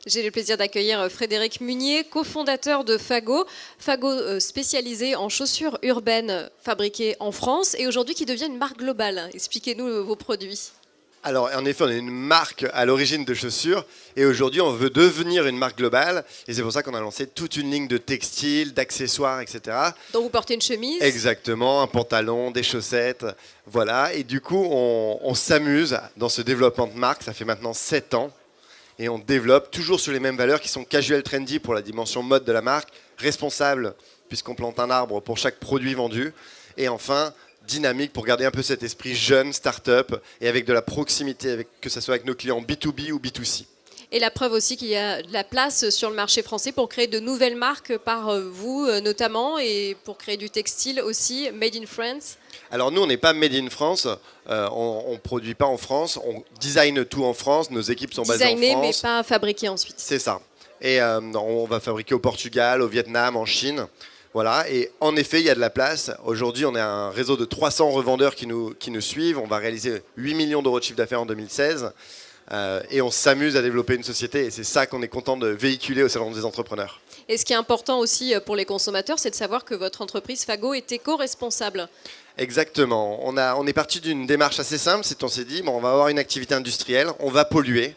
J'ai le plaisir d'accueillir Frédéric Munier, cofondateur de Fago. Fago spécialisé en chaussures urbaines fabriquées en France et aujourd'hui qui devient une marque globale. Expliquez-nous vos produits. Alors, en effet, on est une marque à l'origine de chaussures et aujourd'hui, on veut devenir une marque globale. Et c'est pour ça qu'on a lancé toute une ligne de textiles, d'accessoires, etc. Donc, vous portez une chemise. Exactement, un pantalon, des chaussettes. Voilà. Et du coup, on s'amuse dans ce développement de marque. Ça fait maintenant 7 ans. Et on développe toujours sur les mêmes valeurs qui sont casual trendy pour la dimension mode de la marque, responsable puisqu'on plante un arbre pour chaque produit vendu. Et enfin, dynamique pour garder un peu cet esprit jeune, start-up, et avec de la proximité, que ce soit avec nos clients B2B ou B2C. Et la preuve aussi qu'il y a de la place sur le marché français pour créer de nouvelles marques par vous notamment, et pour créer du textile aussi, Made in France. Alors nous, on n'est pas Made in France, on ne produit pas en France, on design tout en France, nos équipes sont basées en France. Designé mais pas fabriqué ensuite. C'est ça. Et on va fabriquer au Portugal, au Vietnam, en Chine. Voilà, et en effet, il y a de la place. Aujourd'hui, on a un réseau de 300 revendeurs qui nous suivent. On va réaliser 8 millions d'euros de chiffre d'affaires en 2016. Et on s'amuse à développer une société. Et c'est ça qu'on est content de véhiculer au Salon des entrepreneurs. Et ce qui est important aussi pour les consommateurs, c'est de savoir que votre entreprise Fago est éco-responsable. Exactement. On est parti d'une démarche assez simple. C'est qu'on s'est dit, bon, on va avoir une activité industrielle, on va polluer.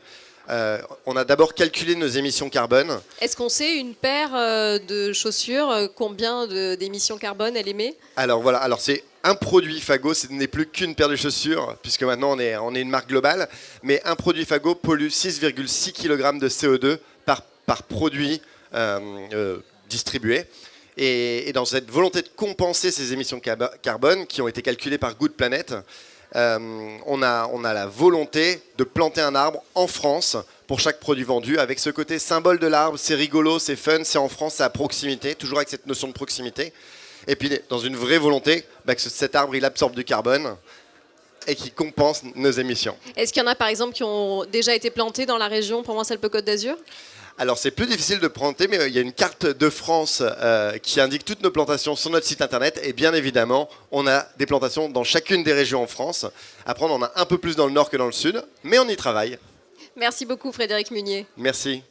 On a d'abord calculé nos émissions carbone. Est-ce qu'on sait une paire de chaussures, combien d'émissions carbone elle émet? Alors voilà, c'est un produit Fago, ce n'est plus qu'une paire de chaussures, puisque maintenant on est une marque globale, mais un produit Fago pollue 6,6 kg de CO2 par produit distribué. Et dans cette volonté de compenser ces émissions carbone, qui ont été calculées par Good Planet, on a la volonté de planter un arbre en France pour chaque produit vendu, avec ce côté symbole de l'arbre. C'est rigolo, c'est fun, c'est en France, c'est à proximité, toujours avec cette notion de proximité. Et puis dans une vraie volonté que cet arbre il absorbe du carbone et qui compense nos émissions. Est-ce qu'il y en a par exemple qui ont déjà été plantés dans la région Provence-Alpes-Côte d'Azur? Alors c'est plus difficile de planter, mais il y a une carte de France qui indique toutes nos plantations sur notre site internet. Et bien évidemment, on a des plantations dans chacune des régions en France. Après, on en a un peu plus dans le nord que dans le sud, mais on y travaille. Merci beaucoup Frédéric Munier. Merci.